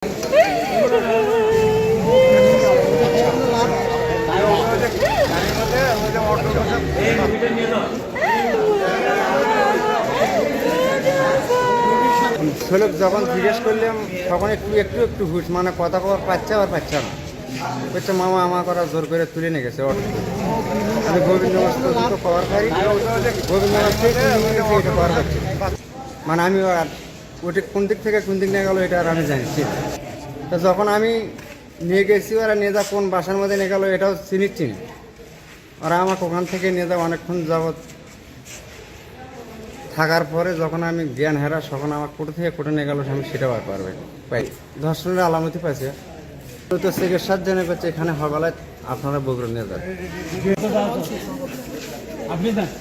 ছেলেক যখন জিজ্ঞেস করলাম তখন একটু একটু একটু হুশ, মানে কথা কবার পাচ্ছে আবার পাচ্ছে না। বলছে মামা আমা করা জোর করে তুলে নিয়ে গেছে অটো। আমি গোবিন্দ মাস পর্যন্ত পাওয়ার পারি, গোবিন্দ মাস থেকে এটা পাওয়ার পাচ্ছি। মানে আমি আর ওটি কোন দিক থেকে কোন দিক নিয়ে গেলো এটা আর আমি জানি। তো যখন আমি নিয়ে গেছি ওরা নিয়ে যা কোন বাসার মধ্যে নিয়ে গেলো এটাও চিনিচ্ছি না। ওরা আমাকে ওখান থেকে নিয়ে যাও অনেকক্ষণ যাবৎ থাকার পরে যখন আমি জ্ঞান হারা তখন আমার কোটো থেকে কোটো নিয়ে গেল আমি সেটাও আর পারবে পাই। ধর্ষণের আলামতি পাইছে তো চিকিৎসার জন্য করছে এখানে হবেলায় আপনারা বগুড়া নিয়ে যান।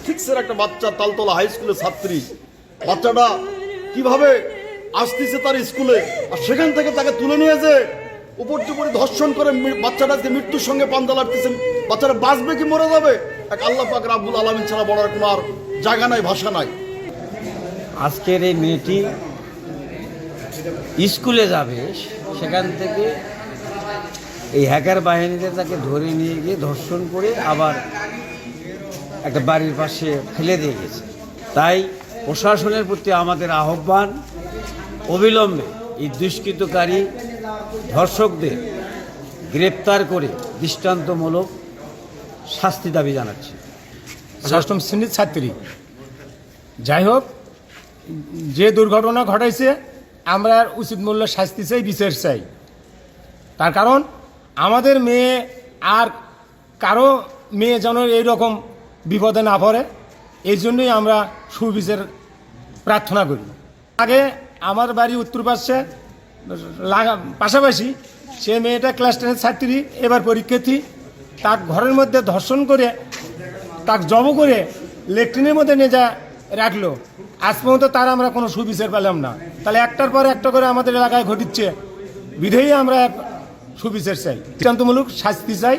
সিক্সের একটা বাচ্চা তালতলা হাই স্কুলের ছাত্রী, বাচ্চাটা কিভাবে আসতেছে তার স্কুলে আর সেখান থেকে তাকে তুলে নিয়ে যে উপর্যুপরি ধর্ষণ করে বাচ্চাটা আজকে মৃত্যুর সঙ্গে পাঞ্জা লাগতেছেন। বাচ্চাটা বাঁচবে কি মরে যাবে এক আল্লাহ পাক রাব্বুল আলামিন ছাড়া বলার কোনো আর জায়গা নাই, ভাষা নাই। আজকের এই মেয়েটি স্কুলে যাবে, সেখান থেকে এই হ্যাকার বাহিনীতে তাকে ধরে নিয়ে গিয়ে ধর্ষণ করে আবার একটা বাড়ির পাশে ফেলে দিয়ে গেছে। তাই প্রশাসনের প্রতি আমাদের আহ্বান, অবিলম্বে এই দুষ্কৃতকারী ধর্ষকদের গ্রেপ্তার করে দৃষ্টান্তমূলক শাস্তি দাবি জানাচ্ছি। ষষ্ঠম শ্রেণীর ছাত্রী, যাই হোক যে দুর্ঘটনা ঘটাইছে আমরা উচিত মূল্য শাস্তি চাই, বিচার চাই। তার কারণ আমাদের মেয়ে আর কারো মেয়ে যেন এইরকম বিপদে না পড়ে, এই জন্যই আমরা সুবিচার প্রার্থনা করি। আগে আমার বাড়ি উত্তর পাশে পাশাপাশি সে মেয়েটা ক্লাস 10-এর ছাত্রী, এবার পরীক্ষার্থী, তার ঘরের মধ্যে ধর্ষণ করে তাকে জব করে লেট্রিনের মধ্যে নিয়ে যা রাখলো। আজ পর্যন্ত তার আমরা কোনো সুবিচার পেলাম না। তাহলে একটার পর একটা করে আমাদের এলাকায় ঘটিচ্ছে, বিধেয়ী আমরা সুবিচার চাই, দৃষ্টান্তমূলক শাস্তি চাই।